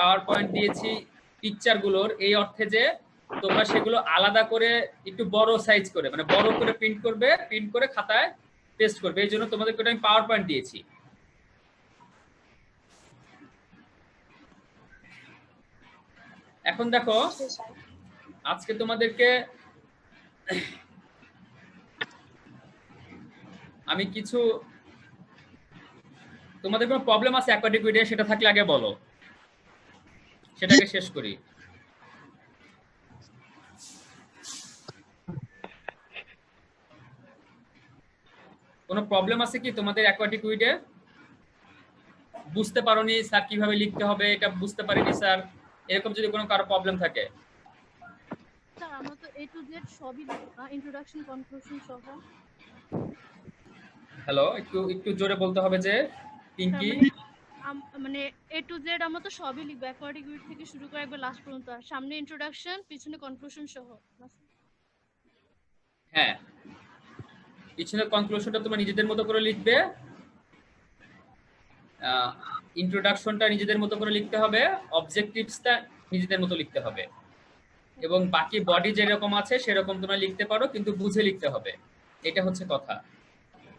Power point দিয়েছি পিকচারগুলোর, এই অর্থে যে তোমরা সেগুলো আলাদা করে একটু বড় সাইজ করে, মানে বড় করে প্রিন্ট করবে, প্রিন্ট করে খাতায় পেস্ট করবে। এই জন্য তোমাদেরকে আমি পাওয়ার পয়েন্ট দিয়েছি। এখন দেখো, আজকে তোমাদেরকে আমি কিছু, তোমাদের কোনো প্রবলেম আছে অ্যাকোয়াটিক উইডে, সেটা থাকলে আগে বলো, সেটাকে শেষ করি। কোনো প্রবলেম আছে কি তোমাদের অ্যাকোয়াটিক উইডে? বুঝতে পারোনি স্যার কিভাবে লিখতে হবে, এটা বুঝতে পারিনি স্যার, এরকম যদি কোনো কারো প্রবলেম থাকে? স্যার আমরা তো এ টু জেড সবই লিখা, ইন্ট্রোডাকশন কনক্লুশন সহ। হ্যালো, একটু একটু জোরে বলতে হবে যে পিঙ্কি। মানে এ টু জেড আমরা তো সবই লিখবো, অ্যাকোয়াটিক উইড থেকে শুরু করে একবার লাস্ট পর্যন্ত, সামনে ইন্ট্রোডাকশন, পিছনে কনক্লুশন সহ। হ্যাঁ, পিছনের কনক্লুশনটা তোমরা নিজেদের মতো করে লিখবে, ইন্ট্রোডাকশনটা নিজেদের মতো করে লিখতে হবে, অবজেক্টিভসটা নিজেদের মতো লিখতে হবে, এবং বাকি বডি যেরকম আছে সেরকম তোমরা লিখতে পারো, কিন্তু বুঝে লিখতে হবে। এটা হচ্ছে কথা।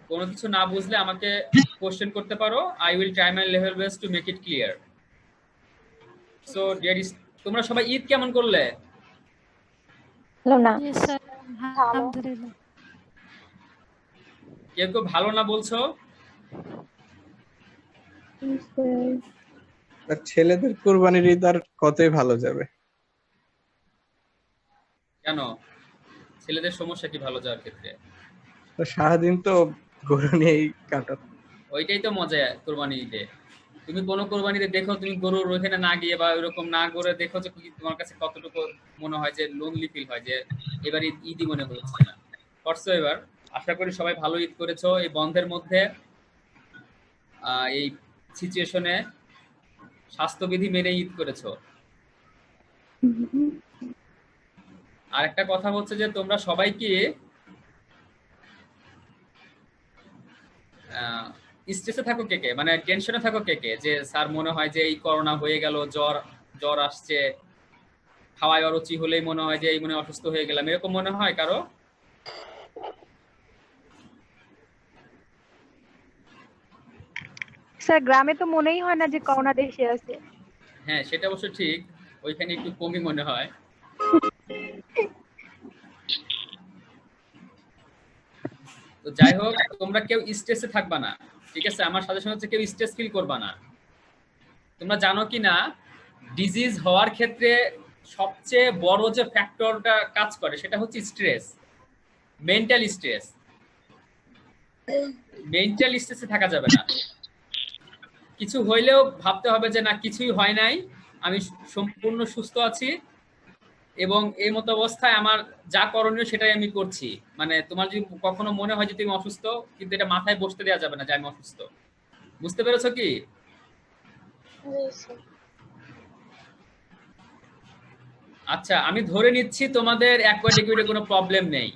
কোনো কিছু না বুঝলে আমাকে কোশ্চেন করতে পারো, I will try my level best to make it clear. So dear, তোমরা সবাই ঈদ কেমন করলে? হ্যালো না স্যার আলহামদুলিল্লাহ। কেউ কেউ ভালো না বলছো? ছেলেদের কুরবানির ঈদ আর কতই ভালো যাবে। কেন, ছেলেদের সমস্যা কি ভালো যাওয়ার ক্ষেত্রে? তো সারাদিন তো গরু নিয়েই কাটাত। ওইটাই তো মজা কোরবানি ঈদে। তুমি কোনো কোরবানিতে দেখো, তুমি গরুর ওইখানে না গিয়ে বা ওইরকম না করে দেখো যে তোমার কাছে কতটুকু মনে হয় যে লোনলি ফিল হয়, যে এবার ঈদই মনে হচ্ছে না। করছো এবার? আশা করি সবাই ভালো ঈদ করেছো এই বন্ধের মধ্যে। এই সিচুয়েশনে স্বাস্থ্যবিধি মেনে ঈদ করেছো। আর একটা কথা হচ্ছে যে তোমরা সবাই কি স্ট্রেসে থাকো কে কে, মানে টেনশনে থাকো কে কে, যে স্যার মনে হয় যে এই করোনা হয়ে গেল, জ্বর জ্বর আসছে, খাওয়ায় অরুচি হলেই মনে হয় যে এই মনে অসুস্থ হয়ে গেলাম, এরকম মনে হয় কারো? স্যার গ্রামে তো মনেই হয় না যে করোনা দেশে আছে। হ্যাঁ, সেটা অবশ্য ঠিক, ওইখানে একটু কমই মনে হয়। তো যাই হোক, তোমরা কেউ স্ট্রেসে থাকবা না, ঠিক আছে? আমার সাজেশন হচ্ছে কেউ স্ট্রেস ফিল করবা না। তোমরা জানো কি না, ডিজিজ হওয়ার ক্ষেত্রে সবচেয়ে বড় যে ফ্যাক্টরটা কাজ করে সেটা হচ্ছে স্ট্রেস, মেন্টাল স্ট্রেস। মেন্টাল স্ট্রেসে থাকা যাবে না। কিছু হইলেও ভাবতে হবে যে না, কিছুই হয় নাই, আমি সম্পূর্ণ সুস্থ আছি, এবং এই মতো অবস্থায় আমার যা করণীয় সেটাই আমি করছি। মানে তোমার যদি কখনো মনে হয় যে তুমি অসুস্থ, কিন্তু এটা মাথায় বসতে দেওয়া যাবে না যে আমি অসুস্থ। বুঝতে পেরেছো কি? আচ্ছা, আমি ধরে নিচ্ছি তোমাদের অ্যাকোয়াটিক উইডে কোনো প্রবলেম নেই।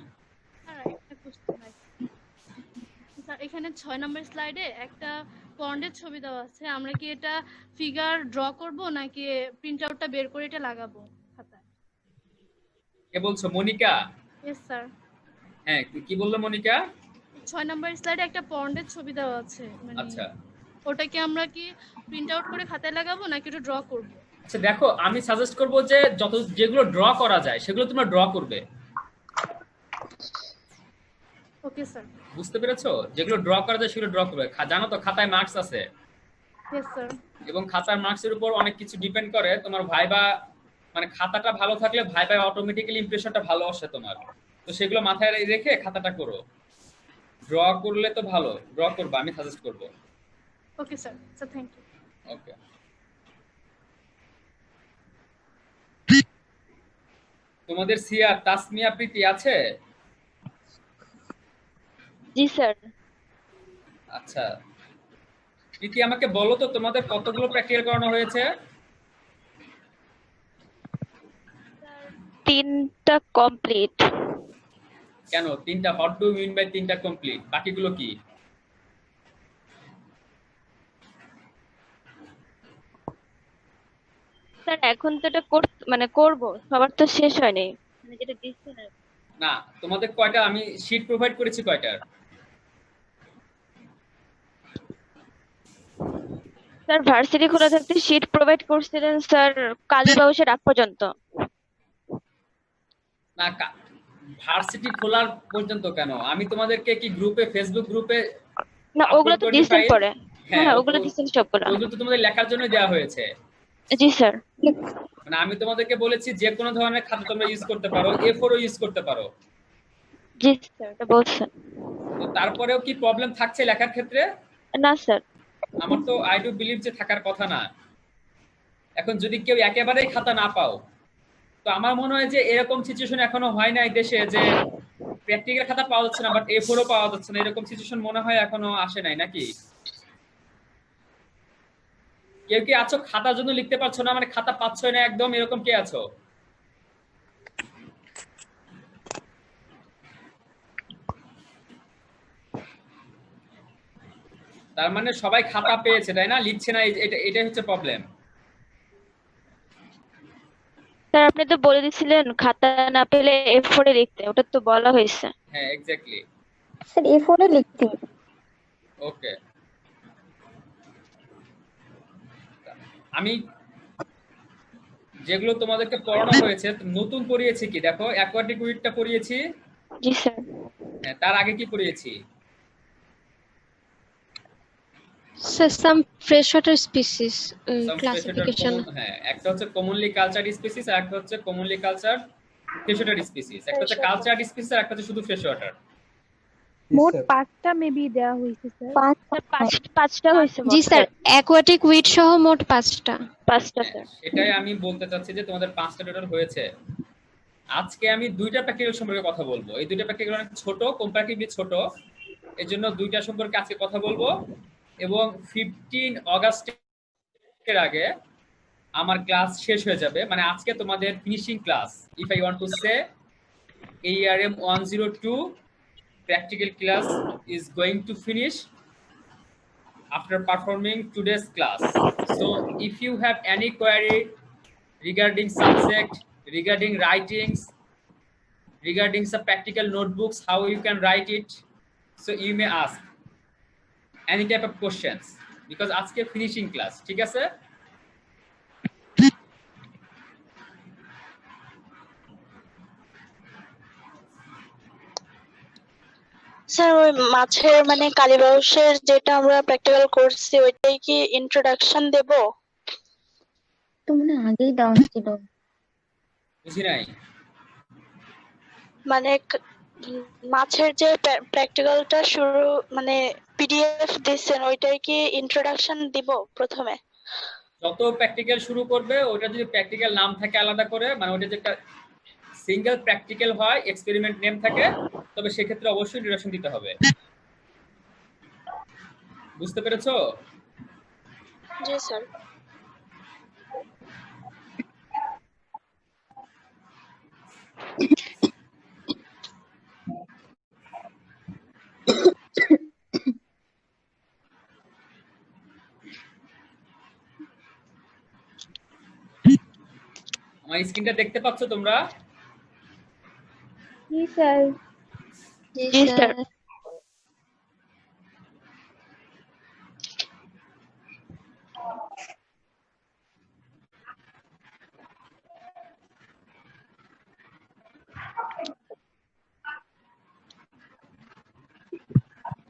স্যার এখানে 6 নম্বর স্লাইডে একটা পন্ডের ছবি দেওয়া আছে, আমরা কি এটা ফিগার ড্র করব নাকি প্রিন্ট আউটটা বের করে এটা লাগাবো খাতায়? কে বলছো? মনিকা? Yes sir. হ্যাঁ, কি বললো মনিকা? 6 নম্বর স্লাইডে একটা পন্ডের ছবি দেওয়া আছে, মানে আচ্ছা ওটা কি আমরা কি প্রিন্ট আউট করে খাতায় লাগাবো নাকি এটা ড্র করব? আচ্ছা, দেখো আমি সাজেস্ট করব যে যেগুলো ড্র করা যায় সেগুলো তোমরা ড্র করবে। Okay sir. বুঝতে পেরেছো? যেগুলো ড্র করা যায় সেগুলো ড্র করবে। জানো তো খাতায় মার্কস আছে। Yes sir. এবং খাতার মার্কসের উপর অনেক কিছু ডিপেন্ড করে। তোমার ভাইবা, মানে খাতাটা ভালো থাকলে ভাইবা অটোমেটিক্যালি ইমপ্রেশনটা ভালো আসে তোমার। তো সেগুলো মাথায় রেখে খাতাটা করো। ড্র করলে তো ভালো, ড্র করবা, আমি সাজেস্ট করব। Okay sir. Sir thank you. Okay. তোমাদের সিয়া, তাসমিয়া, প্রীতি আছে? জি স্যার। আচ্ছা, প্রীতি আমাকে বলো তো তোমাদের কতগুলো প্র্যাকটিক্যাল করানো হয়েছে? 3টা কমপ্লিট। কেন 3টা? হোয়াট ডু মিন বাই 3টা কমপ্লিট? বাকিগুলো কি? স্যার এখন তো এটা মানে করব, সবার তো শেষ হয়নি, মানে যেটা দিচ্ছেন আর কি। না, তোমাদের কয়টা আমি শীট প্রোভাইড করেছি কয়টার? স্যার ভার্সিটি খোলা থাকতে শীট প্রোভাইড করছিলেন স্যার কালীবাউসের আগ পর্যন্ত। না, ভার্সিটি খোলার পর্যন্ত কেন? আমি তোমাদেরকে কি গ্রুপে, ফেসবুক গ্রুপে না ওগুলো আপলোড তো করে দিয়েছেন ফাইল? পরে। হ্যাঁ হ্যাঁ, হ্যাঁ ওগুলো দিয়েছেন সবগুলো। ওগুলো তো তোমাদের লেখার জন্য দেওয়া হয়েছে। জি স্যার। মানে আমি তোমাদেরকে বলেছি যে কোনো ধরনের খাতা তোমরা ইউজ করতে পারো, A4 ও ইউজ করতে পারো। জি স্যার এটা বলছেন। তো তারপরেও কি প্রবলেম থাকছে লেখার ক্ষেত্রে? না স্যার। আমার তো আই ডু বিলিভ যে থাকার কথা না। এখন যদি কেউ একেবারেই খাতা না পাও, তো আমার মনে হয় যে এরকম সিচুয়েশন এখনো হয় নাই দেশে যে প্র্যাকটিক্যাল খাতা পাওয়া যাচ্ছে না বাট A4 ও পাওয়া যাচ্ছে না, এরকম সিচুয়েশন মনে হয় এখনো আসে নাই নাকি? কেউ কি আছো খাতার জন্য লিখতে পারছো না, মানে খাতা পাচ্ছই না একদম, এরকম কে আছো? তার মানে সবাই খাতা পেয়েছে তাই না, লিখছে না, এটাই হচ্ছে প্রবলেম। স্যার আপনি তো বলে দিছিলেন খাতা না পেলে A4 এ লিখতে, ওটা তো বলা হয়েছে। হ্যাঁ এক্স্যাক্টলি। স্যার A4 এ লিখতে। ওকে, আমি যেগুলো তোমাদেরকে পড়ানো হয়েছে নতুন পড়িয়েছি কি দেখো, অ্যাকোয়াটিক উইডটা পড়িয়েছি। জি স্যার। হ্যাঁ, তার আগে কি পড়িয়েছি? Sir, some freshwater species Some classification. হ্যাঁ, একটা হচ্ছে কমনলি কালচার স্পিসিস আর একটা হচ্ছে কমনলি কালচার ফ্রেশ স্পিসিস, একটা হচ্ছে কালচার স্পিসিস আর একটা হচ্ছে শুধু ফ্রেশ ওয়াটার। মোট 5টা মেবি দেওয়া হয়েছে স্যার। পাঁচটা হয়েছে জি মোট স্যার, aquatic weed সহ মোট 5টা। 5টা স্যার। সেটাই আমি বলতে চাচ্ছি যে তোমাদের 5টা টোটাল হয়েছে। আজকে আমি 2টা প্র্যাকটিক্যাল সম্পর্কে কথা বলবো। এই 2টা প্র্যাকটিক্যাল অনেক ছোট, কম্পারেটিভলি ছোট, এর জন্য 2টা সম্পর্কে আজকে কথা বলবো। এবং 15 অগাস্টের আগে আমার ক্লাস শেষ হয়ে যাবে, মানে আজকে তোমাদের finishing class. If I want to say ARM 102 practical class is going to finish after performing today's class. So if you have any query regarding subject, regarding writings, regarding some practical notebooks, how you can write it, so you may ask any type of questions because আজকে finishing class, ঠিক আছে? Sir ওই মাছের মানে কালীবাউসের যেটা আমরা practical করছি ওইটাই কি ইন্ট্রোডাকশন দেব? তো মনে হয় আগেই দেওয়া ছিল। বুঝি নাই। মানে মাছের যে প্র্যাকটিক্যালটা শুরু মানে PDF দিচ্ছেন ওইটাই কি ইন্ট্রোডাকশন দিব প্রথমে? যত প্র্যাকটিক্যাল শুরু করবে ওটা যদি প্র্যাকটিক্যাল নাম থাকে আলাদা করে, মানে ওটা যে একটা সিঙ্গেল প্র্যাকটিক্যাল হয়, এক্সপেরিমেন্ট নেম থাকে, তবে সেক্ষেত্রে অবশ্যই ইন্ট্রোডাকশন দিতে হবে। বুঝতে পেরেছো? জি স্যার। আমার স্ক্রিনটা দেখতে পাচ্ছ তোমরা? জি স্যার। জি স্যার।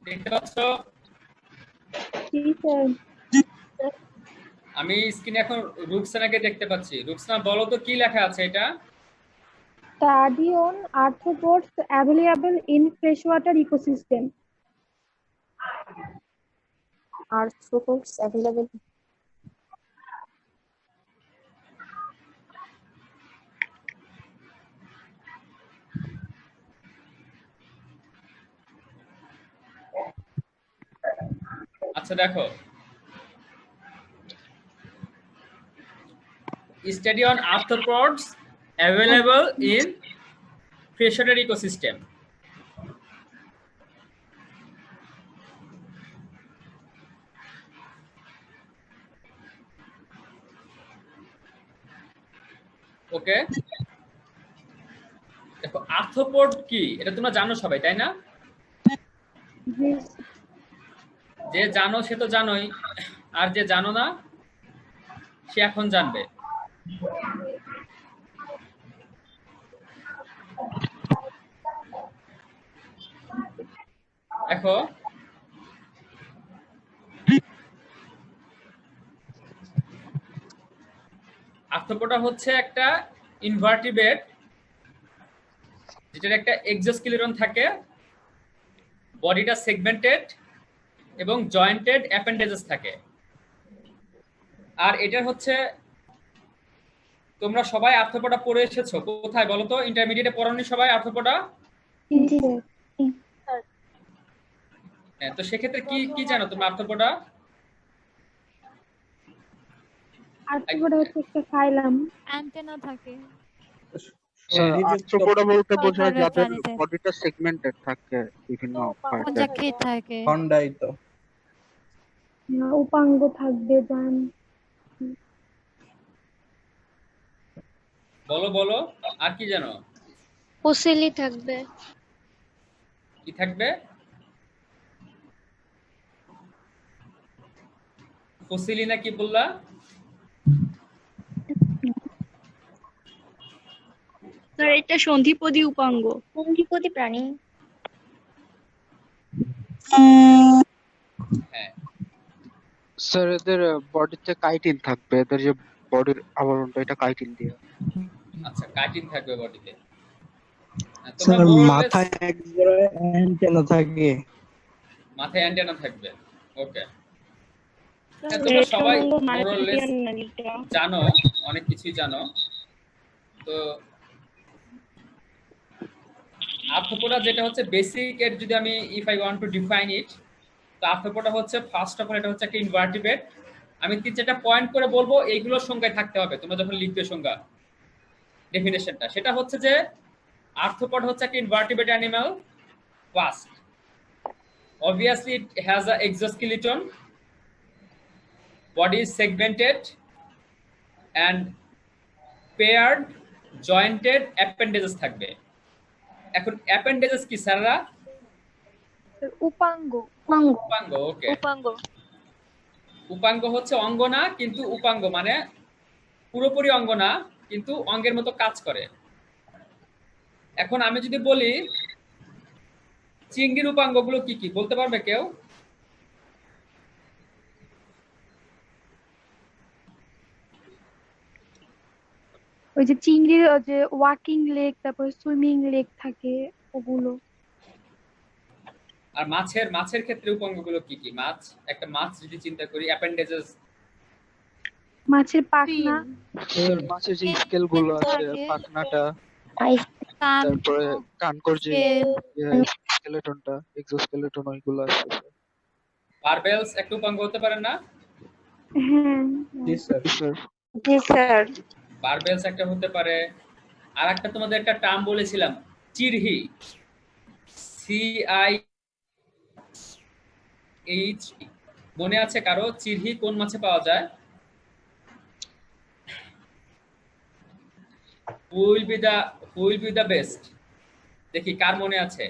দেখতে পাচ্ছ? জি স্যার। আমি স্ক্রিনে এখন রুকসানাকে দেখতে পাচ্ছি। রুকসানা বলো তো কি লেখা আছে এটা? Study on arthropods available in freshwater ecosystem. Arthropods available. আচ্ছা দেখো, study on arthropods available in freshwater ecosystem. ওকে, দেখো আর্থ্রোপড কি এটা তোমরা জানো সবাই, তাই না? যে জানো সে তো জানোই, আর যে জানো না সে এখন জানবে। দেখো আর্থ্রোপোডা হচ্ছে একটা ইনভার্টিব্রেট যেটার একটা এক্সোস্কেলিটন থাকে, বডিটা সেগমেন্টেড এবং জয়েন্টেড অ্যাপেন্ডেজেস থাকে। আর এটা হচ্ছে তোমরা সবাই আর্থ্রোপোডা পড়ে এসেছো কোথায় বলো তো? ইন্টারমিডিয়েটে পড়োনি সবাই আর্থ্রোপোডা? হ্যাঁ, তো সেক্ষেত্রে কি কি জানো তুমি আর্থ্রোপোডা? আর্থ্রোপোডা হচ্ছে একটা ফাইলাম। অ্যান্টেনা থাকে। আর্থ্রোপোডা বলতে বোঝায় ফলফলের যাদের প্রাণীতে। বডিটা সেগমেন্টেড থাকে বিভিন্ন পার্টে। চাকরি থাকে। খন্ডায়িত। উপাঙ্গ থাকবে জান। বলো বলো, আর কি জানো? ওসেলি থাকবে। কি থাকবে? ফসিলি না কি বললা? স্যার এটা সন্ধিপদী উপাঙ্গ। সন্ধিপদী প্রাণী। হ্যাঁ, স্যার এদের বডিতে কাইটিন থাকবে, এদের যে বডির আবরণটা এটা কাইটিন দিয়ে। আচ্ছা, কাইটিন থাকবে বডিতে। স্যার মাথায় এক জোড়া অ্যান্টেনা থাকে। মাথায় অ্যান্টেনা থাকবে। ওকে, তোমরা সবাই মোরলেস জানো, অনেক কিছুই জানো। তো আর্থ্রোপোডা যেটা হচ্ছে বেসিক এর, যদি আমি if I want to define it, তো আর্থ্রোপোডা হচ্ছে ফার্স্ট অফ অল এটা হচ্ছে একটা ইনভার্টিব্রেট। আমি 3-4টা পয়েন্ট করে বলবো, এইগুলোর সংজ্ঞায় থাকতে হবে তোমরা যখন লিখবে সংজ্ঞা ডেফিনেশনটা। সেটা হচ্ছে যে আর্থ্রোপড হচ্ছে একটা invertebrate animal first. Obviously it has a exoskeleton, body is segmented and paired jointed appendages থাকবে। এখন appendages কি স্যাররা? উপাঙ্গ। উপাঙ্গ। ওকে, উপাঙ্গ। উপাঙ্গ হচ্ছে অঙ্গ না, কিন্তু উপাঙ্গ মানে পুরোপুরি অঙ্গ না, কিন্তু অঙ্গের মতো কাজ করে। এখন আমি যদি বলি চিংড়ির উপাঙ্গগুলো কি কি বলতে পারবে কেউ? ওই যে চিংড়ির যে ওয়াকিং লেগ, তারপর সুইমিং লেগ থাকে ওগুলো। আর মাছের ক্ষেত্রে উপাঙ্গগুলো কি কি? একটা মাছ যদি চিন্তা করি, অ্যাপেন্ডেজেস। মাছের পাখনা। মাছের যে স্কেল গুলো আছে, পাখনাটা, তারপরে কানকর যে স্কেলেটনটা, এক্সোস্কেলেটন ওইগুলো আছে। বারবেলস একটা উপাঙ্গ হতে পারে না? হ্যাঁ। জি স্যার। জি স্যার। বারবেলস একটা হতে পারে। আর একটা তোমাদের একটা টার্ম বলেছিলাম, চিরহি, CIH, মনে আছে কারো? চিরহি কোন মাছে পাওয়া যায়? Who will be the best? দেখি কার মনে আছে?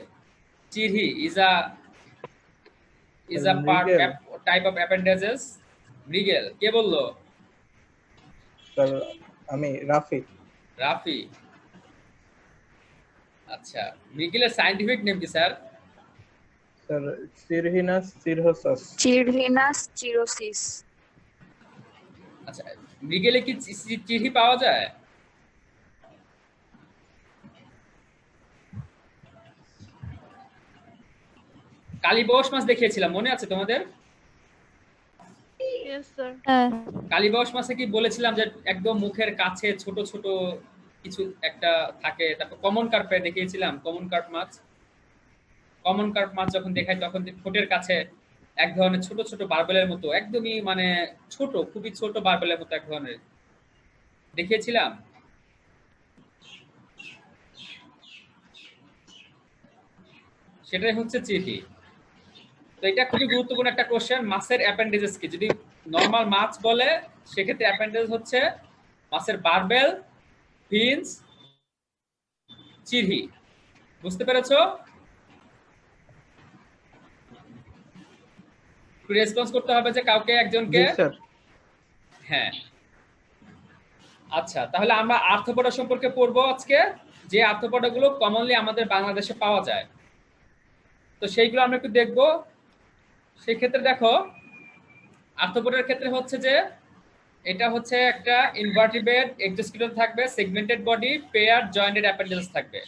চিরহি is a part মৃগেল। type of appendages. মৃগেল কে বললো? স্যার আমি রাফি। রাফি। আচ্ছা, মৃগেলের সায়েন্টিফিক নেম কি স্যার? স্যার সিরহিনাস সিরহোসাস। চিরহিনাস চিরোসিস। আচ্ছা, মৃগেলে কি চিরহি পাওয়া যায়? কালীবাউস মাছ দেখিয়েছিলাম, মনে আছে তোমাদের? Yes, sir. কালীবাউস মাছে কি বলেছিলাম যে একদম মুখের কাছে ছোট ছোট কিছু একটা থাকে। তারপর কমন কার্পে দেখিয়েছিলাম, কমন কার্প মাছ যখন দেখাই তখন ঠোঁটের কাছে এক ধরনের ছোট ছোট বারবেলের মতো, একদমই মানে ছোট, খুবই ছোট বারবেলের মতো এক ধরনের দেখিয়েছিলাম। সেটাই হচ্ছে চিরহি। তো এটা খুবই গুরুত্বপূর্ণ একটা কোশ্চেন। মাছের অ্যাপেন্ডেজেস কি? যদি নরমাল মাছ বলে সেক্ষেত্রে অ্যাপেন্ডেজ হচ্ছে মাছের বারবেল ফিন্স, চিরহি। বুঝতে পেরেছো? রেসপন্স করতে হবে যে কাউকে একজনকে। জি স্যার। হ্যাঁ, আচ্ছা, তাহলে আমরা আর্থ্রোপোডা সম্পর্কে পড়বো আজকে, যে আর্থ্রোপোডাগুলো কমনলি আমাদের বাংলাদেশে পাওয়া যায়। তো সেইগুলো আমরা একটু দেখবো। সেই ক্ষেত্রে দেখো, আর্থ্রোপোডার ক্ষেত্রে হচ্ছে যে এটা হচ্ছে একটা ইনভার্টিব্রেট এক্সোস্কেলেটন থাকবে, segmented body, pair jointed appendage থাকবে।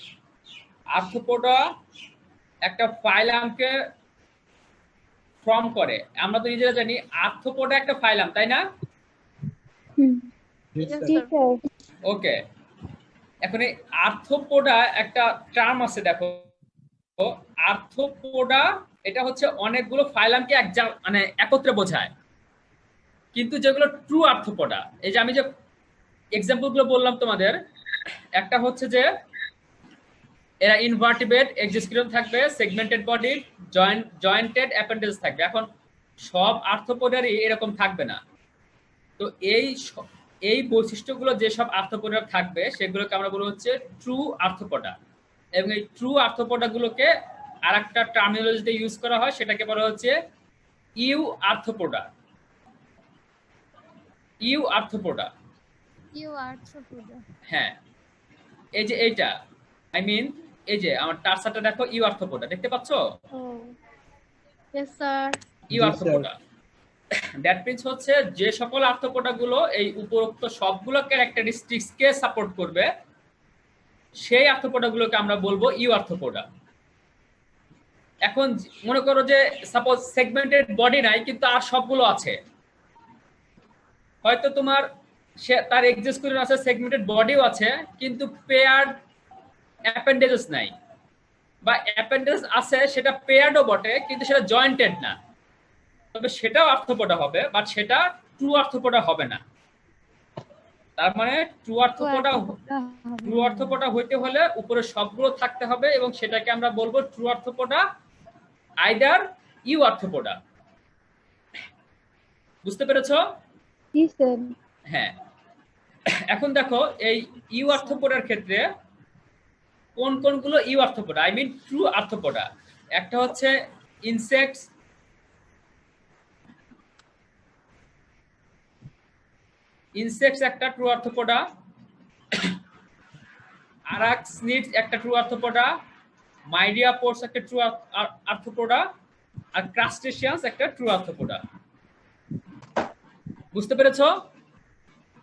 আর্থ্রোপোডা একটা ফাইলামকে ফর্ম করে। আমরা তো নিজেরা জানি আর্থ্রোপোডা একটা ফাইলাম, তাই না? জি Yes, স্যার। sir. ওকে, এখন এই আর্থ্রোপোডা একটা টার্ম আছে, দেখো আর্থ্রোপোডা এটা হচ্ছে অনেকগুলো ফাইলামকে মানে একত্রে বোঝায়। কিন্তু যেগুলো ট্রু আর্থ্রোপোডা, এই যে আমি যে এক্সাম্পল গুলো বললাম তোমাদের, একটা হচ্ছে যে এরা ইনভার্টিব্রেট এক্সোস্কেলেটন থাকবে, সেগমেন্টেড বডি, জয়েন্টেড অ্যাপেন্ডেজ থাকবে। এখন সব আর্থ্রোপোডারই এরকম থাকবে না। তো এই বৈশিষ্ট্যগুলো যেসব আর্থ্রোপোডার থাকবে সেগুলোকে আমরা বলবো হচ্ছে ট্রু আর্থ্রোপোডা। এবং এই ট্রু আর্থ্রোপোডা গুলোকে আরেকটা টার্মিনোলজিতে ইউজ করা হয়, সেটাকে বলা হচ্ছে ইউ আর্থ্রোপোডা। ইউ আর্থ্রোপোডা, হ্যাঁ। এই যে এইটা, আই মিন এই যে আমার টার্সাটা দেখো, ইউ আর্থ্রোপোডা দেখতে পাচ্ছো? Oh, yes, sir. You G, arthropoda. That means হচ্ছে যে সকল আর্থ্রোপোডা গুলো এই উপরোক্ত সবগুলো ক্যারেক্টারিস্টিক্স কে সাপোর্ট করবে, সেই আর্থ্রোপোডা গুলোকে আমরা বলবো ইউ আর্থ্রোপোডা। এখন মনে করো যে সাপোজ সেগমেন্টেড বডি নাই, কিন্তু আর সবগুলো আছে। হয়তো তোমার তার এক্সোস্কেলেটন আছে, সেগমেন্টেড বডিও আছে, কিন্তু পেয়ার্ড অ্যাপেন্ডেজেস নাই, বা অ্যাপেন্ডেজ আছে সেটা পেয়ার্ডও বটে কিন্তু সেটা জয়েন্টেড না, তবে সেটাও আর্থ্রোপোডা হবে, বাট সেটা ট্রু আর্থ্রোপোডা হবে না। তার মানে ট্রু আর্থ্রোপোডা হইতে হলে উপরে সবগুলো থাকতে হবে, এবং সেটাকে আমরা বলবো true Arthropoda, either eu Arthropoda. বুঝতে পেরেছো? জি স্যার। হ্যাঁ। এখন দেখো এই ইউ আর্থ্রোপোডার ক্ষেত্রে কোন কোনগুলো eu Arthropoda, I mean true Arthropoda. একটা হচ্ছে ইনসেক্টস, একটা ট্রু আর্থ্রোপোডা, আরাক্সনিডস একটা ট্রু আর্থ্রোপোডা, মাইডিয়াপোডস একটা ট্রু আর্থ্রোপোডা, আর ক্রাস্টেশিয়ানস একটা ট্রু আর্থ্রোপোডা। বুঝতে পেরেছো?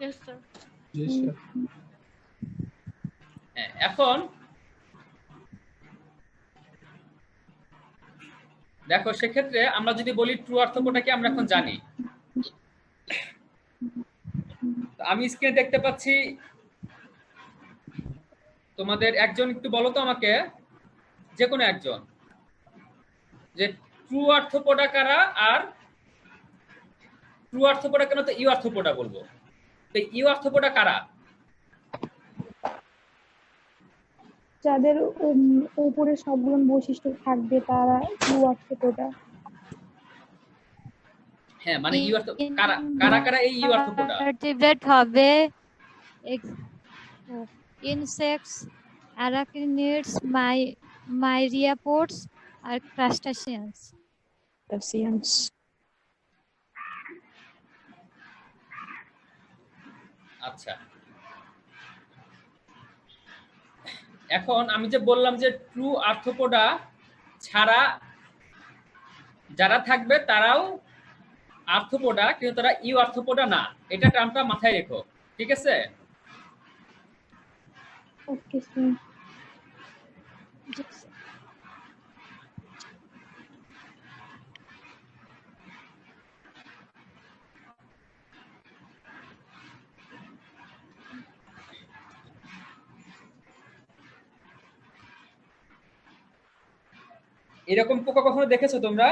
Yes, sir. জি স্যার। এখন দেখো, সেক্ষেত্রে আমরা যদি বলি ট্রু আর্থ্রোপোডাকে আমরা এখন জানি। আমি স্ক্রিনে দেখতে পাচ্ছি, তোমাদের একজন একটু বলো তো আমাকে, যে কোনো একজন, যে ট্রু আর্থ্রোপোডা কারা, আর ট্রু আর্থ্রোপোডা কেন তো ইউ আর্থ্রোপোডা বলবো? তো ইউ আর্থ্রোপোডা কারা? যাদের উপরে সবগুলো বৈশিষ্ট্য থাকবে তারা ট্রু আর্থ্রোপোডা। হ্যাঁ, মানে ইউ আর্থ্রো কারা কারা কারা এই ইউ আর্থ্রোপোডা? ভার্টিব্রেট হবে, ইনসেক্টস, অ্যারাকিনিডস, মাইরিয়াপোডস আর ক্রাস্টাসিয়ান্স। আচ্ছা, এখন আমি যে বললাম যে ট্রু আর্থ্রোপোডা ছাড়া যারা থাকবে তারাও আর্থ্রোপোডা, কিন্তু তারা ইউ আর্থ্রোপোডা না, এটা টার্মটা মাথায় রেখো, ঠিক আছে? Okay sir. এরকম পোকা কখনো দেখেছো তোমরা?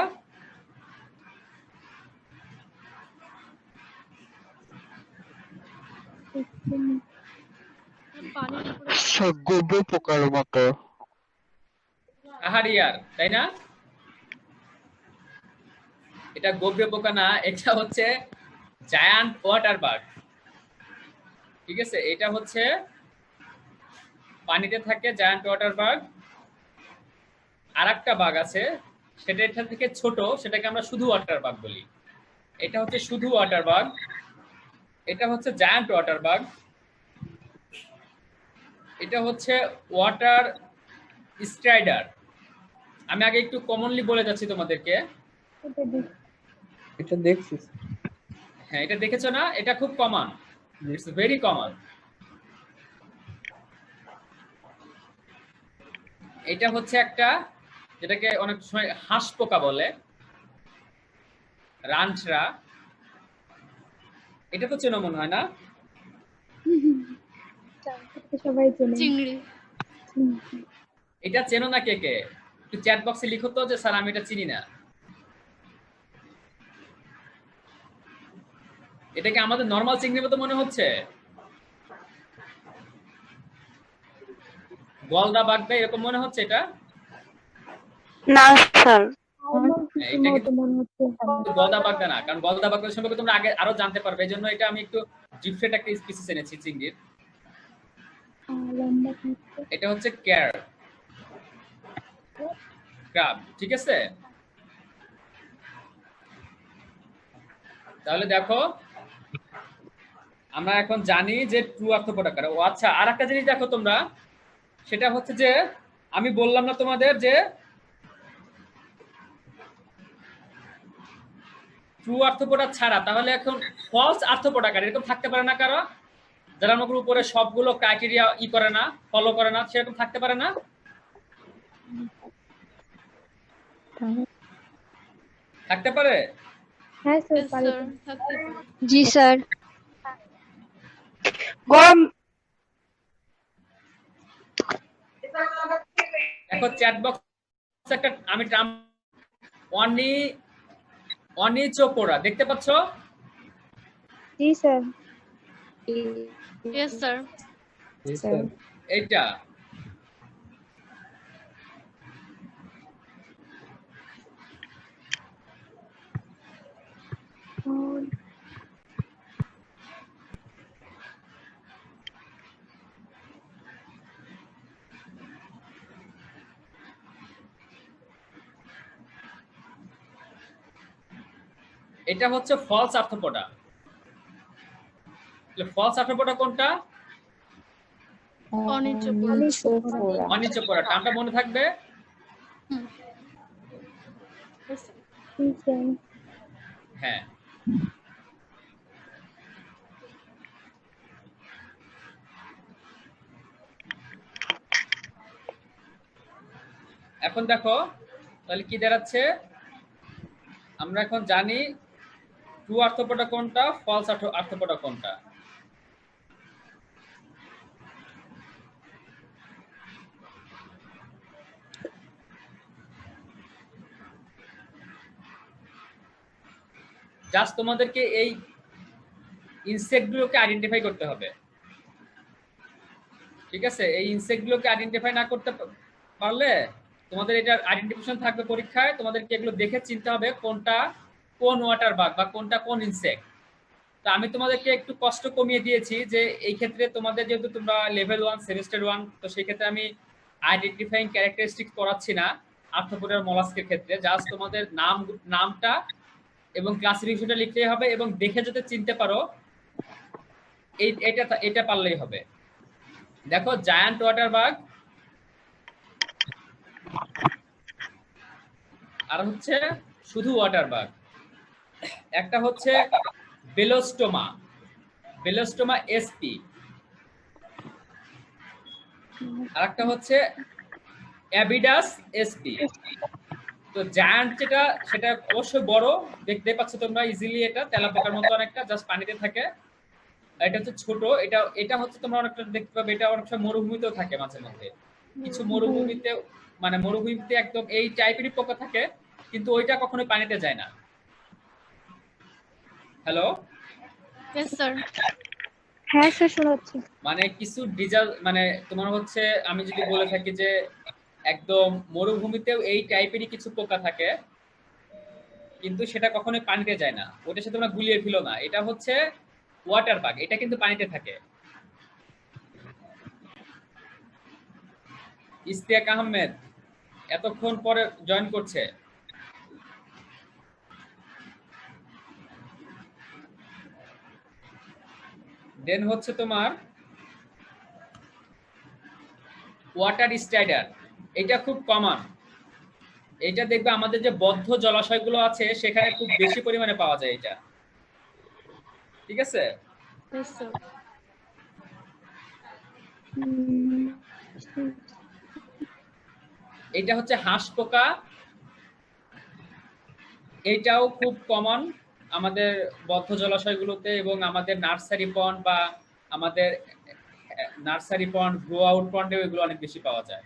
গোবর পোকার মতো। আহারিয়ার, তাই না? এটা গোবরে পোকা না, এটা হচ্ছে জায়ান্ট ওয়াটার বার্ড, ঠিক আছে? এটা হচ্ছে পানিতে থাকে জায়ান্ট ওয়াটার বাগ। আর একটা বাগ আছে, সেটা এটা থেকে ছোট, সেটাকে আমরা শুধু ওয়াটার বাগ বলি। এটা হচ্ছে শুধু ওয়াটার বাগ, এটা হচ্ছে জায়ান্ট ওয়াটার বাগ, এটা হচ্ছে ওয়াটার স্ট্রাইডার। আমি আগে একটু কমনলি বলে যাচ্ছি তোমাদেরকে। এটা দেখছি। হ্যাঁ, এটা দেখেছো না? এটা খুব কমন, ইটস ভেরি কমন। এটা হচ্ছে একটা, যেটাকে অনেক সময় হাঁস পোকা বলে, রানছড়া। এটা তো চেনো মনে হয় না? সবাই চেনে। চিংড়ি। এটা চেনো না কে কে? একটু চ্যাট বক্সে লিখো তো যে স্যার আমি এটা চিনি না। এটাকে আমাদের নরমাল চিংড়ির মতো মনে হচ্ছে? গলদা বাগদা এরকম মনে হচ্ছে এটা? না স্যার। এটা কিন্তু গলদা বাগদা না, কারণ গলদা বাগদা সম্পর্কে তোমরা আগে আরো জানতে পারবে। এই জন্য এটা আমি একটু ডিফারেন্ট একটা স্পিসিস এনেছি চিংড়ির। এটা হচ্ছে ক্র্যাব, ঠিক আছে? তাহলে দেখো, আমরা এখন জানি যে ট্রু আর্থ্রোপোডা কারা। ও আচ্ছা, আর একটা জিনিস দেখো তোমরা, সেটা হচ্ছে যে আমি বললাম না তোমাদের যে ট্রু আর্থ্রোপোডা ছাড়া, তাহলে এখন ফলস আর্থ্রোপোডা কারা এরকম থাকতে পারে না কারো? যারা আমাদের উপরে সবগুলো ক্রাইটেরিয়া করে না, ফলো করে না, সেরকম থাকতে পারে না? থাকতে পারে? হ্যাঁ স্যার, Yes, পারে। sir, থাকতে পারে। জি স্যার। গরম দেখো চ্যাট বক্স একটা আমি ট্রাম অনিচোপোরা দেখতে পাচ্ছ? জি স্যার। Yes, sir. এইটা এটা হচ্ছে ফলস আর্থ্রোপোডা। ফলস আর্থ্রোপোডা কোনটা? অনিচোপোরা। টার্মটা মনে থাকবে? Yes, sir. হ্যাঁ। এখন দেখো তাহলে কি দাঁড়াচ্ছে, আমরা এখন জানি ট্রু আর্থ্রোপোডা কোনটা, ফলস আর্থ্রোপোডা কোনটা। জাস্ট তোমাদেরকে এই ইনসেক্ট গুলোকে আইডেন্টিফাই করতে হবে, ঠিক আছে? এই ইনসেক্ট গুলোকে আইডেন্টিফাই না করতে পারলে তোমাদের এটা আইডেন্টিফিকেশন থাকবে পরীক্ষায়, তোমাদেরকে এগুলো দেখে চিনতে হবে কোনটা কোন ওয়াটার বাগ বা কোনটা কোন ইনসেক্ট। তো আমি তোমাদেরকে একটু কষ্ট কমিয়ে দিয়েছি যে এই ক্ষেত্রে তোমাদের যেহেতু তোমরা লেভেল 1 সেমিস্টার 1, তো সেই ক্ষেত্রে আমি আইডেন্টিফাইং ক্যারেক্টারিস্টিক্স পড়াচ্ছি না আর্থ্রোপোডার মলাস্কের ক্ষেত্রে। জাস্ট তোমাদের নামটা এবং ক্লাসিফিকেশনটা লিখতেই হবে এবং দেখে যদি চিনতে পারো এটা পারলেই হবে। দেখো জায়ান্ট ওয়াটার বাগ, আর হচ্ছে শুধু ওয়াটার বাগ। একটা হচ্ছে বেলোস্টোমা এসপি, আর একটা হচ্ছে অ্যাবিডাস এসপি। তো জায়ান্ট যেটা, সেটা অবশ্যই বড়, দেখতে পাচ্ছ তোমরা ইজিলি, এটা তেলাপোকার মতো অনেকটা, জাস্ট পানিতে থাকে। এটা হচ্ছে ছোট, এটা হচ্ছে তোমরা অনেকটা দেখতে পাবে, এটা অনেক সময় মরুভূমিতেও থাকে মাঝে মধ্যে। কিছু মরুভূমিতে, মানে মরুভূমিতে একদম এই টাইপেরই পোকা থাকে, কিন্তু ওইটা কখনোই পানিতে যায় না। হ্যালো? Yes, sir. হ্যাঁ স্যার, শোনাচ্ছি। মানে কিছু মানে তোমার হচ্ছে, আমি যদি বলে থাকি যে একদম মরুভূমিতেও এই টাইপেরই কিছু পোকা থাকে, কিন্তু সেটা কখনোই পানিতে যায় না। ওটার সাথে তোমরা গুলিয়ে ফেলো না, এটা হচ্ছে ওয়াটার বাগ, এটা কিন্তু পানিতে থাকে। ইস্তিয়াক আহমেদ এতক্ষণ পরে জয়েন করছে। দেন হচ্ছে তোমার ওয়াটার স্ট্রাইডার, এটা খুব কমন। এটা দেখবে আমাদের যে বদ্ধ জলাশয়গুলো আছে সেখানে খুব বেশি পরিমাণে পাওয়া যায় এটা, ঠিক আছে? Yes, sir. এটা হচ্ছে হাঁস পোকা, এইটাও খুব কমন আমাদের বদ্ধ জলাশয়গুলোতে এবং আমাদের নার্সারি পন্ড বা আমাদের নার্সারি পন্ড, গ্রো আউট পন্ডে এগুলো অনেক বেশি পাওয়া যায়।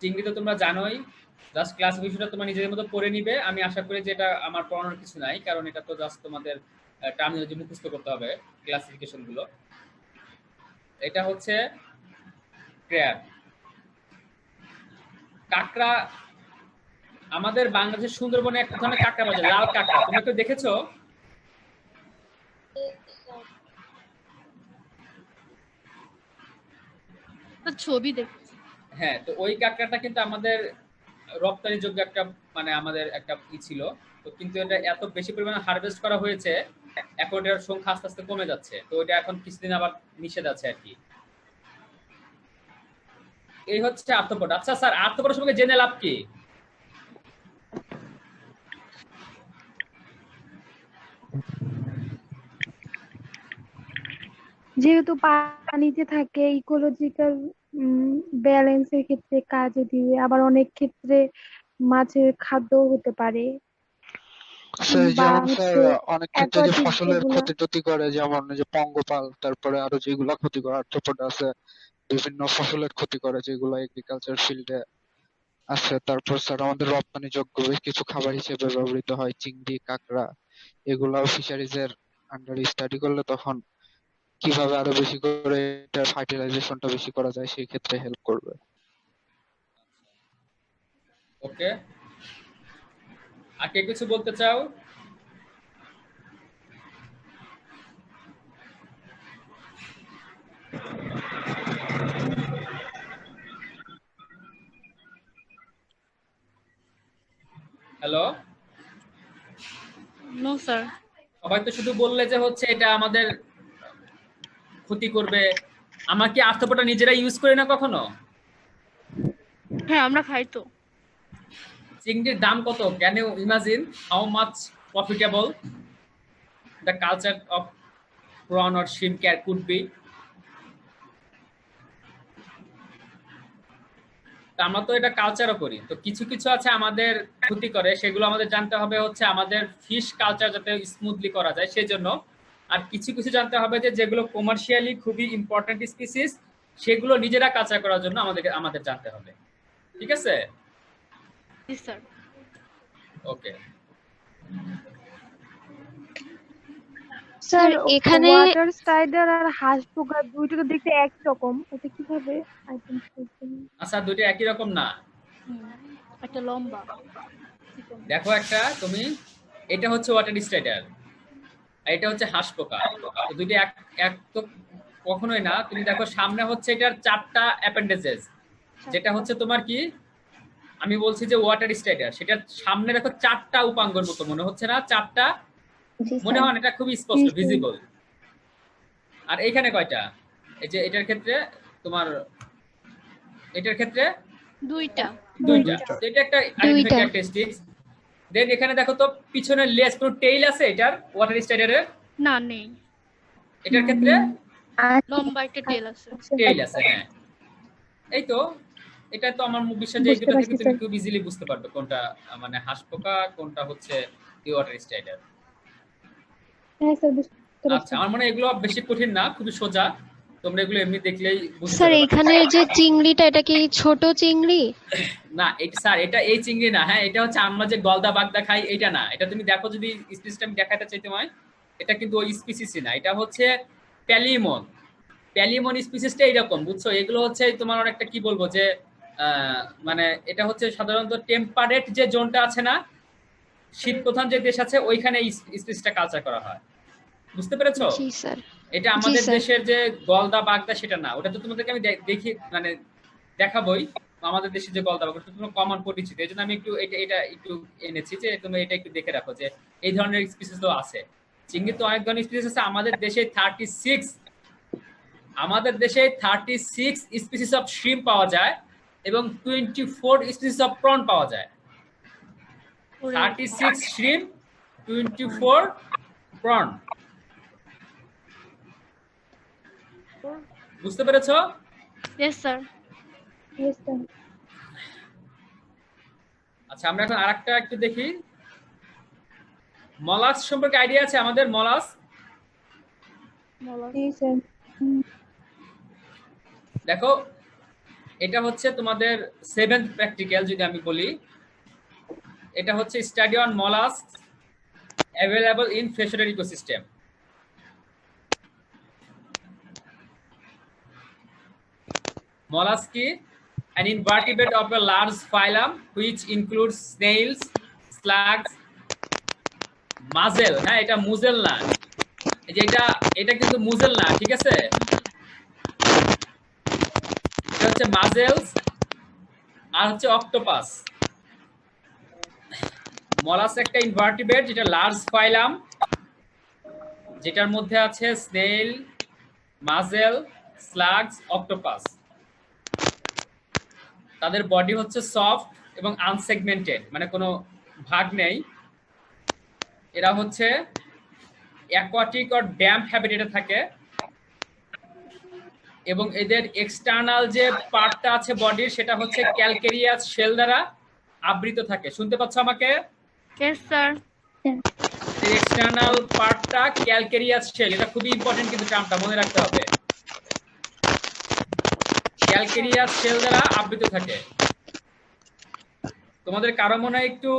চিংড়ি তো তোমরা জানোই, জাস্ট ক্লাসিফিকেশনটা তোমরা নিজেদের মতো পড়ে নিবে। আমি আশা করি যে এটা আমার পড়ানোর কিছু নাই, কারণ এটা তো জাস্ট তোমাদের টার্মিনোলজি মুখস্থ করতে হবে ক্লাসিফিকেশন গুলো। এটা হচ্ছে ক্র্যাব। কাঁকড়া, আমাদের বাংলাদেশের সুন্দরবনে এক ধরনের কাঁকড়া পাওয়া যায়, লাল কাঁকড়া। তোমরা কেউ দেখেছো? ছবি দেখছি। হ্যাঁ, তো ওই কাঁকড়াটা কিন্তু আমাদের রপ্তানি যোগ্য একটা, মানে আমাদের একটা ই ছিল। তো কিন্তু এটা এত বেশি পরিমাণে হারভেস্ট করা হয়েছে, এখন এটার সংখ্যা আস্তে আস্তে কমে যাচ্ছে। তো এটা এখন কিছুদিন আবার নিষেধ আছে আর কি। এই হচ্ছে আর্থ্রোপড। আচ্ছা স্যার, আর্থ্রোপডের সঙ্গে জেনে লাভ কি? যেহেতু পানিতে থাকে, ইকোলজিক্যাল ব্যালেন্সের ক্ষেত্রে কাজে দিবে, আবার অনেক ক্ষেত্রে মাছের খাদ্য হতে পারে। স্যার বা যেমন হচ্ছে স্যার অনেক ক্ষেত্রে যে aquatic ফসলের যেগুলো, ক্ষতি টতি করে, যেমন ওই যে পঙ্গপাল, তারপরে আরো যেগুলা ক্ষতি করে আর্থ্রোপড আছে, বিভিন্ন ফসলের ক্ষতি করে যেগুলো এগ্রিকালচার ফিল্ডে আছে। তারপর স্যার আমাদের রপ্তানিযোগ্য বেশ কিছু খাবার হিসেবে ব্যবহৃত হয় চিংড়ি, কাঁকড়া, এগুলাও ফিশারিজ এর আন্ডারে স্টাডি করলে তখন কিভাবে আরো বেশি করে এটার ফার্টিলাইজেশনটা বেশি করা যায় সেই ক্ষেত্রে হেল্প করবে। ওকে, আর কে কিছু বলতে চাও? Hello, no sir. সবাই তো শুধু বললে যে হচ্ছে এটা আমাদের ক্ষতি করবে। আমরা কি আর্থ্রোপডটা নিজেরা ইউজ করি না কখনো? হ্যাঁ, আমরা খাই তো। চিংড়ির দাম কত? Can you imagine how much profitable the culture of prawn or shrimp could be? আমরা তো এটা কালচারও করি, তো কিছু কিছু আছে আমাদের ক্ষতি করে, সেগুলো আমাদের জানতে হবে হচ্ছে আমাদের ফিশ কালচার যাতে স্মুথলি করা যায় সেজন্য। আর কিছু কিছু জানতে হবে যে যেগুলো কমার্শিয়ালি খুবই ইম্পর্টেন্ট স্পিসিস, সেগুলো নিজেরা কালচার করার জন্য আমাদের জানতে হবে, ঠিক আছে? জি স্যার। ওকে স্যার এখানে ওয়াটার স্ট্রাইডার আর হাঁস পোকা দুইটা তো দেখতে একই রকম, এটা কিভাবে আইডেন্টিফাই করবেন? আচ্ছা, দুটো একই রকম না। একটা লম্বা। দেখো, একটা তুমি, এটা হচ্ছে ওয়াটার স্ট্রাইডার আর এটা হচ্ছে হাঁস পোকা। তো দুটো এক তো কখনোই না। তুমি দেখো সামনে হচ্ছে এটার 4টা অ্যাপেন্ডেজেস, যেটা হচ্ছে তোমার কি, আমি বলছি যে ওয়াটার স্ট্রাইডার, সেটার সামনে দেখো 4টা উপাঙ্গর মতো মনে হচ্ছে না? 4টা মনে হয়, এটা খুবই স্পষ্ট ভিজিবল। আর এইখানে কয়টা? এই যে এটার ক্ষেত্রে তোমার, এটার ক্ষেত্রে দুইটা। এটা একটা আইডেন্টিফাই ক্যারেক্টারিস্টিক্স। দেন এখানে দেখো তো পিছনের লেজ, কোনো টেইল আছে এটার ওয়াটার স্ট্রাইডারের? না, নেই। এটার ক্ষেত্রে লম্বা একটা টেল আছে। টেইল আছে, হ্যাঁ। এই তো, এটা তো আমার বিশ্বাস যে এগুলো থেকে তুমি খুব ইজিলি বুঝতে পারবে কোনটা মানে হাঁস পোকা, কোনটা হচ্ছে ওয়াটার স্ট্রাইডার। হ্যাঁ স্যার, বুঝতে পারছি। আচ্ছা, আমার মনে হয় এগুলো বেশি কঠিন না, খুবই সোজা। তোমরা এগুলো এমনি দেখলেই বুঝতে স্যার পারবে। এখানে যে চিংড়িটা, এটা কি ছোট চিংড়ি? না এটা স্যার, এটা এই চিংড়ি না। হ্যাঁ, এটা হচ্ছে আমরা যে গলদা বাগদা খাই, এটা না। এটা তুমি দেখো, যদি স্পিসিসটা আমি দেখাতে চাই তোমায়, এটা কিন্তু ওই স্পিসিসই না। এটা হচ্ছে প্যালিমন। প্যালিমন স্পিসিসটা এইরকম, বুঝছো? এগুলো হচ্ছে তোমার অনেকটা কি বলবো যে মানে এটা হচ্ছে সাধারণত টেম্পারেট যে জোনটা আছে না, শীত প্রধান যে দেশ আছে, ওইখানে এই স্পিসিসটা কালচার করা হয়। বুঝতে পেরেছো? জি স্যার। এটা আমাদের দেশের যে গলদা বাগদা সেটা না। ওটা তো তোমাদেরকে আমি দেখি মানে দেখাবোই আমাদের দেশে যে গলদা বাঁকড় কোনো কমন পরিচিত, এই জন্য আমি একটু এটা একটু এনেছি যে তুমি এটা একটু দেখে রাখো যে এই ধরনের স্পিসিস তো আছে। চিংড়ি তো অনেক ধরনের স্পিসিস আছে, আমাদের দেশে 36 স্পিসিস অফ শ্রিম্প পাওয়া যায় এবং 24 স্পিসিস অফ প্রন পাওয়া যায়। 36 শ্রিম্প, 24 প্রন। বুঝতে পেরেছো? Yes sir. Yes, sir. আচ্ছা, আমরা এখন আরেকটা একটু দেখি। মলাস্ক সম্পর্কে আইডিয়া আছে আমাদের? মলাস্ক জি স্যার। দেখো, এটা হচ্ছে তোমাদের 7th প্র্যাকটিক্যাল যদি আমি বলি। এটা হচ্ছে study on mollusc available in freshwater ecosystem. Mollusk is an invertebrate of a large phylum which includes snails, slugs, mussel। হ্যাঁ, এটা মুজেল না, এই যে এটা কিন্তু মুজেল না, ঠিক আছে? এটা হচ্ছে মাসেলস আর হচ্ছে অক্টোপাস। মলাস্ক একটা ইনভার্টিব্রেট যেটা লার্জ ফাইলাম, যেটার মধ্যে আছে স্নেল, মাসেল, স্লাগস, অক্টোপাস। তাদের বডি হচ্ছে সফট এবং আনসেগমেন্টেড, মানে কোনো ভাগ নেই। এরা হচ্ছে অ্যাকোয়াটিক আর ড্যাম্প হ্যাবিটেটে থাকে এবং এদের এক্সটার্নাল যে পার্টটা আছে বডির সেটা হচ্ছে ক্যালকেরিয়াস শেল দ্বারা আবৃত থাকে। শুনতে পাচ্ছ আমাকে? Yes sir. এর এক্সটার্নাল পার্টটা ক্যালকেরিয়াস শেল, এটা খুবই ইম্পর্টেন্ট কিন্তু টার্মটা মনে রাখতে হবে। ক্যালকেরিয়াস শেল দ্বারা আবৃত থাকে। তোমাদের কারো মনে হয় একটু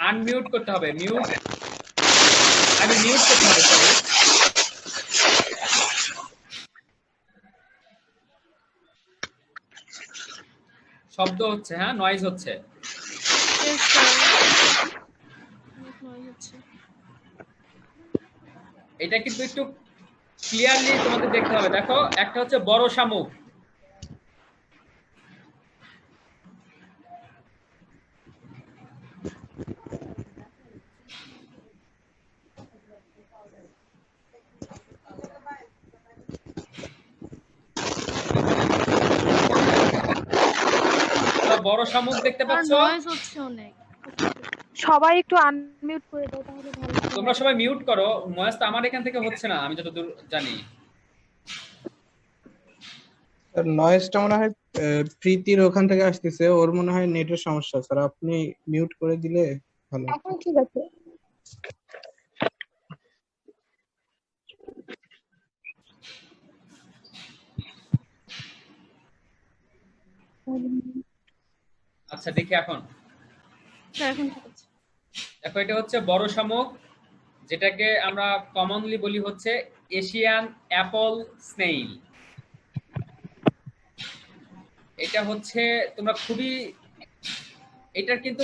আনমিউট করতে হবে, মিউট করতে হবে। সরি, শব্দ হচ্ছে, হ্যাঁ নয়েজ হচ্ছে। Yes sir. নয়েজ হচ্ছে। এটা কিন্তু একটু ক্লিয়ারলি তোমাদের দেখতে হবে। দেখো, একটা হচ্ছে বড় শামুক, বড় শামুক দেখতে পাচ্ছ? নয়েজ হচ্ছে অনেক। সবাই একটু আনমিউট করে দাও তাহলে ভালো হবে। তোমরা সবাই মিউট করো, নয়েজ তো আমার এখান থেকে হচ্ছে না আমি যতদূর জানি। নয়েজটা মনে হয় প্রীতির ওখান থেকে আসতেছে, ওর মনে হয় নেটের সমস্যা। স্যার আপনি মিউট করে দিলে ভালো। এখন ঠিক আছে। আচ্ছা, দেখি এখন। স্যার এখন ঠিক আছে। দেখো, এটা হচ্ছে বড় শামুক, যেটাকে আমরা কমনলি বলি হচ্ছে এশিয়ান অ্যাপল স্নেইল। এটা হচ্ছে তোমরা খুবই, এটার কিন্তু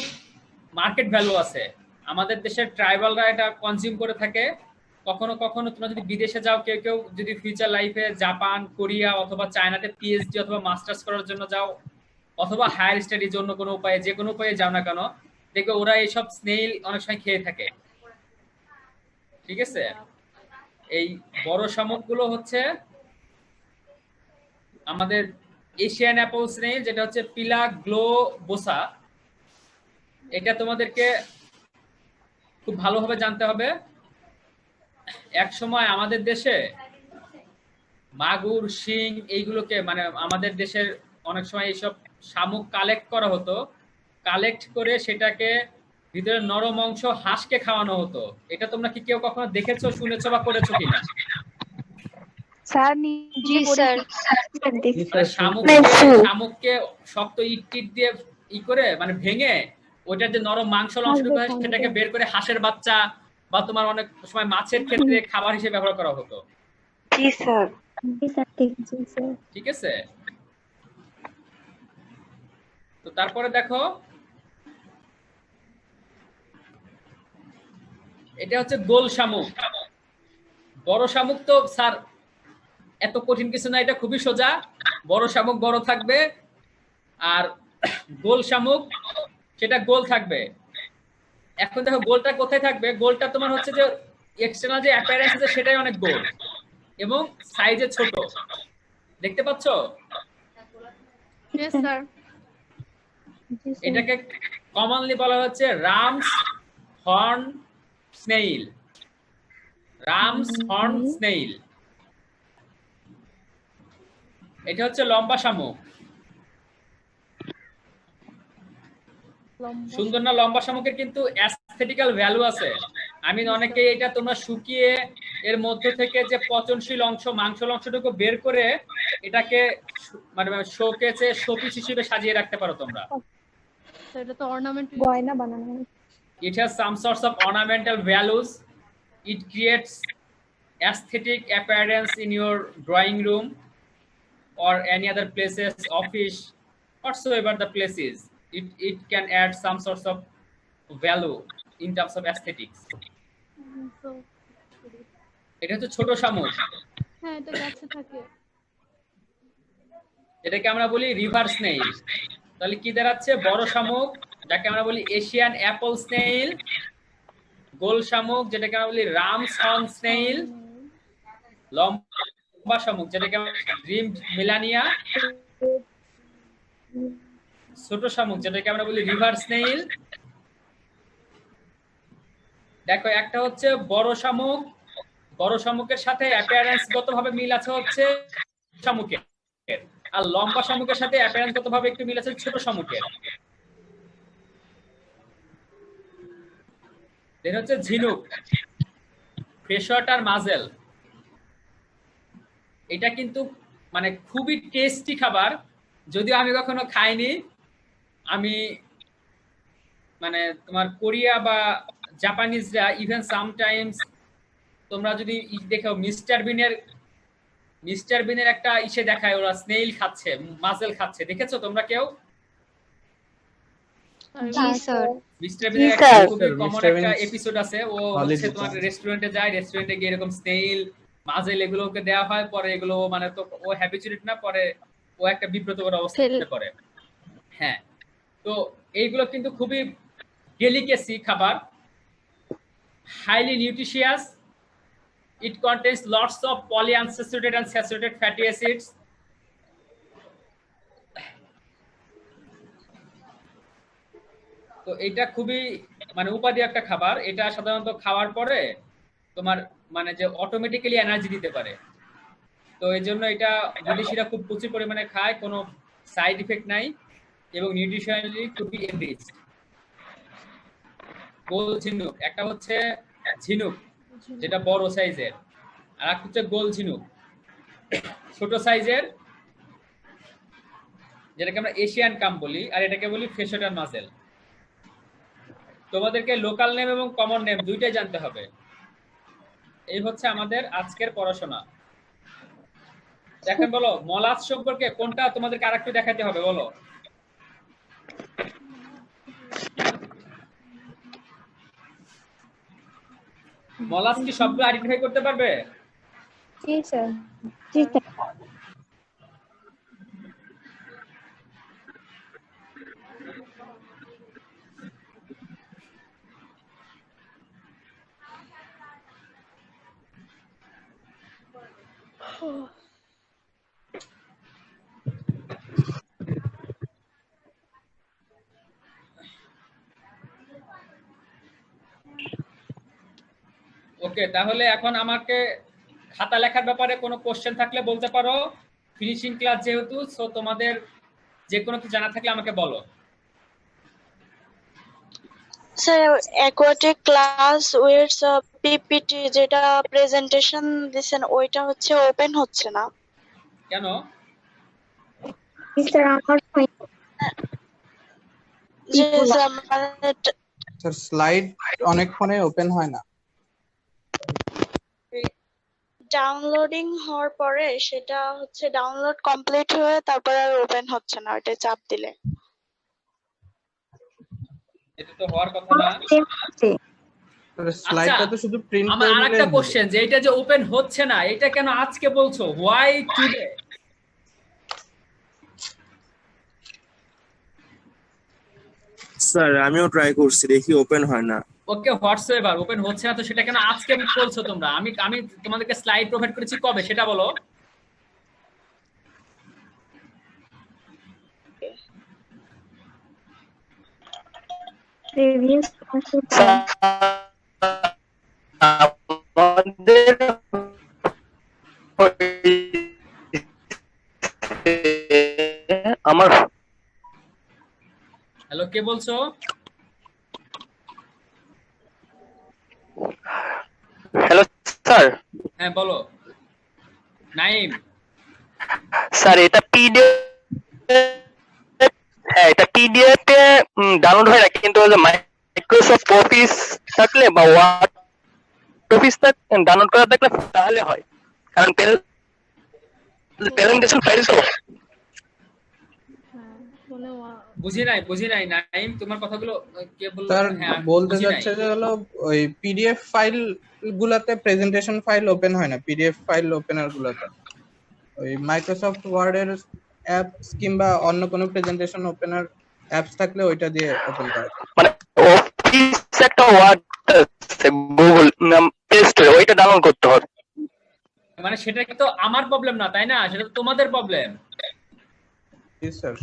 মার্কেট ভ্যালু আছে। আমাদের দেশের ট্রাইবালরা এটা কনজিউম করে থাকে। কখনো কখনো তোমরা যদি বিদেশে যাও, কেউ কেউ যদি ফিউচার লাইফে জাপান, কোরিয়া অথবা চায়নাতে পিএইচডি অথবা মাস্টার্স করার জন্য যাও, অথবা হায়ার স্টাডির জন্য কোনো উপায়ে, যে কোনো উপায়ে যাও না কেন, দেখবে ওরা এইসব স্নেইল অনেক সময় খেয়ে থাকে। ঠিক আছে? এই বড় শামুকগুলো হচ্ছে আমাদের এশিয়ান অ্যাপল স্নেইল, যেটা হচ্ছে পিলা গ্লোবোসা। এটা তোমাদেরকে খুব ভালোভাবে জানতে হবে। এক সময় আমাদের দেশে মাগুর, শিং এইগুলোকে, মানে আমাদের দেশের অনেক সময় এইসব শামুক কালেক্ট করা হতো। কালেক্ট করে সেটাকে ভিতরে নরম অংশ হাঁসকে খাওয়ানো হতো। এটা তোমরা কি কেউ কখনো দেখেছো, শুনেছো বা করেছো কিনা? স্যার জি স্যার। শামুককে শক্ত ইট দিয়ে করে, মানে ভেঙে ওইটার যে নরম মাংস অংশটুকু হয় সেটাকে বের করে হাঁসের বাচ্চা বা তোমার অনেক সময় মাছের ক্ষেত্রে খাবার হিসেবে ব্যবহার করা হতো। জি স্যার। ঠিক আছে? তো তারপরে দেখো, এটা হচ্ছে গোল শামুক। বড় শামুক তো স্যার এত কঠিন কিছু না, এটা খুবই সোজা। বড় শামুক বড় থাকবে, আর গোল শামুক সেটা গোল থাকবে। এখন দেখো গোলটা কোথায় থাকবে, গোলটা তোমার হচ্ছে যে এক্সটার্নাল যে অ্যাপিয়ারেন্স আছে সেটাই অনেক গোল এবং সাইজে ছোট, দেখতে পাচ্ছ? Yes sir. জি স্যার। এটাকে কমনলি বলা হচ্ছে ram's horn snail. Ram's horn snail, এটা হচ্ছে লম্বা শামুক। সুন্দর না লম্বা শামুকের? কিন্তু অ্যাস্থেটিক্যাল ভ্যালু আছে। আমি অনেকে এটা তোমরা শুকিয়ে এর মধ্য থেকে যে পচনশীল অংশ মাংসল অংশটুকু বের করে এটাকে মানে শোকেসে শোপিস হিসেবে সাজিয়ে রাখতে পারো তোমরা। এটা তো অর্নামেন্ট, গয়না বানানো হয়। It has some sorts of ornamental values. It creates aesthetic appearance in your drawing room or any other places, office, whatsoever the place is. It can add some sorts of value in terms of aesthetics. এটা হচ্ছে ছোট শামুক, হ্যাঁ এটা গাছে থাকে। এটাকে আমরা বলি রিভার স্নেইল। তাহলে কি দাঁড়াচ্ছে? বড় শামুক যাকে আমরা বলি এশিয়ান অ্যাপল স্নেইল, গোল শামুক যেটাকে আমরা বলি রামস হর্ন স্নেইল, লম্বা শামুক যেটাকে আমরা ড্রিম মিলানিয়া, ছোট শামুক যেটাকে আমরা বলি রিভার স্নেইল। দেখো একটা হচ্ছে বড় শামুক, বড় শামুকের সাথে অ্যাপিয়ারেন্স গতভাবে মিল আছে হচ্ছে শামুকের, আর লম্বা শামুকের সাথে অ্যাপিয়ারেন্স গতভাবে একটু মিল আছে ছোট শামুকের। দেন হচ্ছে ঝিনুক, ফ্রেশওয়াটার মাজেল। এটা কিন্তু মানে খুবই টেস্টি খাবার, যদিও আমি কখনো খাইনি। আমি মানে তোমার কোরিয়া বা জাপানিজরা ইভেন সামটাইমস তোমরা যদি দেখো মিস্টার বিনের একটা ইসে দেখায় ওরা স্নেইল খাচ্ছে, মাজেল খাচ্ছে, দেখেছো তোমরা কেউ? জি স্যার। মিস্টার বিনের একটা খুবই কমন একটা এপিসোড আছে, ও হচ্ছে তোমার রেস্টুরেন্টে যায়, রেস্টুরেন্টে গিয়ে এরকম স্নেইল মাজেল এগুলো ওকে দেওয়া হয়, পরে এগুলো মানে তো ও হ্যাবিচুয়েটেড না, পরে ও একটা বিব্রতকর অবস্থাতে পড়ে। হ্যাঁ, তো এইগুলো কিন্তু খুবই ডেলিকেসি খাবার, highly nutritious. It contains lots of polyunsaturated and saturated fatty acids. তো এটা খুবই মানে উপাদেয় একটা খাবার। এটা সাধারণত খাওয়ার পরে তোমার মানে যে অটোমেটিক্যালি এনার্জি দিতে পারে। তো এই জন্য এটা বিদেশিরা খুব প্রচুর পরিমাণে খায়, কোনো সাইড ইফেক্ট নাই এবং নিউট্রিশনালি খুবই এনরিচড। গোল ঝিনুক, একটা হচ্ছে ঝিনুক যেটা বড় সাইজের, আর একটা হচ্ছে গোল ঝিনুক ছোট সাইজের, যেটাকে আমরা এশিয়ান কাম বলি, আর এটাকে বলি ফ্রেশওয়াটার মাজেল। তোমাদেরকে লোকাল নেম এবং কমন নেম দুইটাই জানতে হবে। এই হচ্ছে আমাদের আজকের পড়াশোনা। দেখেন বলো মলাস সম্পর্কে কোনটা তোমাদেরকে আরেকটু দেখাতে হবে, বলো। মলাস কি সবগুলো আইডেন্টিফাই করতে পারবে? জি স্যার। জি স্যার। ওকে, তাহলে এখন আমাকে খাতা লেখার ব্যাপারে কোনো কোশ্চেন থাকলে বলতে পারো। ফিনিশিং ক্লাস যেহেতু, সো তোমাদের যে কোনো কিছু জানা থাকলে আমাকে বলো। Sir aquatic class with PPT যেটা প্রেজেন্টেশন দিছেন ওইটা হচ্ছে ওপেন হচ্ছে না কেন? স্যার আমার যে স্যার মানে স্যার স্লাইড অনেক ফোনে ওপেন হয় না। ডাউনলোডিং হওয়ার পরে সেটা হচ্ছে ডাউনলোড কমপ্লিট হয়ে তারপরে আর ওপেন হচ্ছে না, ওইটা চাপ দিলে। এটা তো হওয়ার কথা না। স্লাইডটা তো শুধু প্রিন্ট আমার করে আরেকটা কোশ্চেন, যে এটা যে ওপেন হচ্ছে না এটা কেন আজকে বলছো? Why today? স্যার আমিও ট্রাই করছি, দেখি ওপেন হয় না। ওকে, হোয়াটসএভার ওপেন হচ্ছে না তো সেটা কেন আজকে বলছো তোমরা? আমি আমি তোমাদেরকে স্লাইড প্রোভাইড করেছি কবে সেটা বলো। প্রিভিয়াস ক্লাসে আমাদের আমার হ্যালো, কে বলছো? Hello sir. হ্যাঁ বলো। নাইম। স্যার এটা পিডিএফ, হ্যাঁ এটা পিডিএফ এ ডাউনলোড হয় না, কিন্তু মাইক্রোসফট অফিস থাকলে বা ওয়ার্ড অফিস ডাউনলোড করা থাকলে তাহলে হয়, কারণ প্রেজেন্টেশন ফাইল তো। হ্যাঁ, মনে বুঝি নাই নাইম, তোমার কথাগুলো কে বললো? স্যার হ্যাঁ বলতে বুঝি নাই। যাচ্ছে যে হলো ওই পিডিএফ ফাইল গুলাতে প্রেজেন্টেশন ফাইল ওপেন হয় না, পিডিএফ ফাইল ওপেনার গুলাতে ওই মাইক্রোসফট ওয়ার্ড এর অ্যাপস কিংবা অন্য কোনো প্রেজেন্টেশন ওপেনার অ্যাপস থাকলে ওইটা দিয়ে ওপেন করা যায়। মানে অফিস একটা ওয়ার্ড আছে গুগল প্লে স্টোরে, ওইটা ডাউনলোড করতে হবে। মানে সেটা তো আমার প্রবলেম না, তাই না? সেটা তো তোমাদের প্রবলেম। জি স্যার।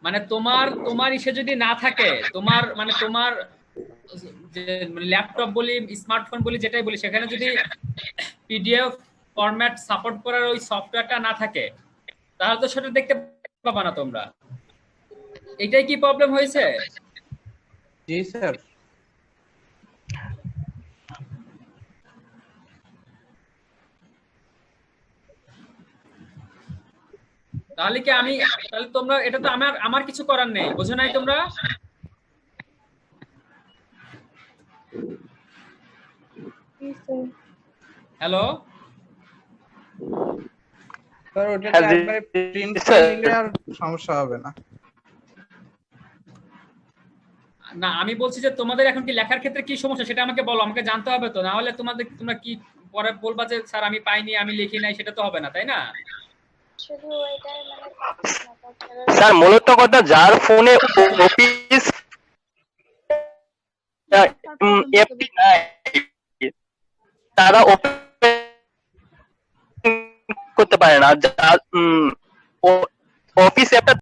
মানে তোমার ইসে যদি না থাকে, তোমার যে ল্যাপটপ বলি স্মার্টফোন বলি যেটাই বলি, সেখানে যদি পিডিএফ ফরম্যাট সাপোর্ট করার ওই সফটওয়্যারটা না থাকে, তাহলে তো সেটা দেখতে পাবা না তোমরা। এটাই কি প্রবলেম হয়েছে? জি স্যার। তাহলে তোমরা এটা তো আমার কিছু করার নেই, বুঝো নাই তোমরা? হ্যালো স্যার ওটা হ্যাঁ, জি, একবারে প্রিন্ট স্যার। করে নিলে আর সমস্যা হবে না। না, আমি বলছি যে তোমাদের এখন কি লেখার ক্ষেত্রে কি সমস্যা সেটা আমাকে বলো, আমাকে জানতে হবে তো, না হলে তোমরা কি পরে বলবা যে স্যার আমি পাইনি, আমি লিখি নাই, সেটা তো হবে না, তাই না? শুধু ওইটাই মানে স্যার মূলত কথা, যার ফোনে অফিস এপি নাই তারা ওপেন করতে পারে না। অফিস অ্যাপটা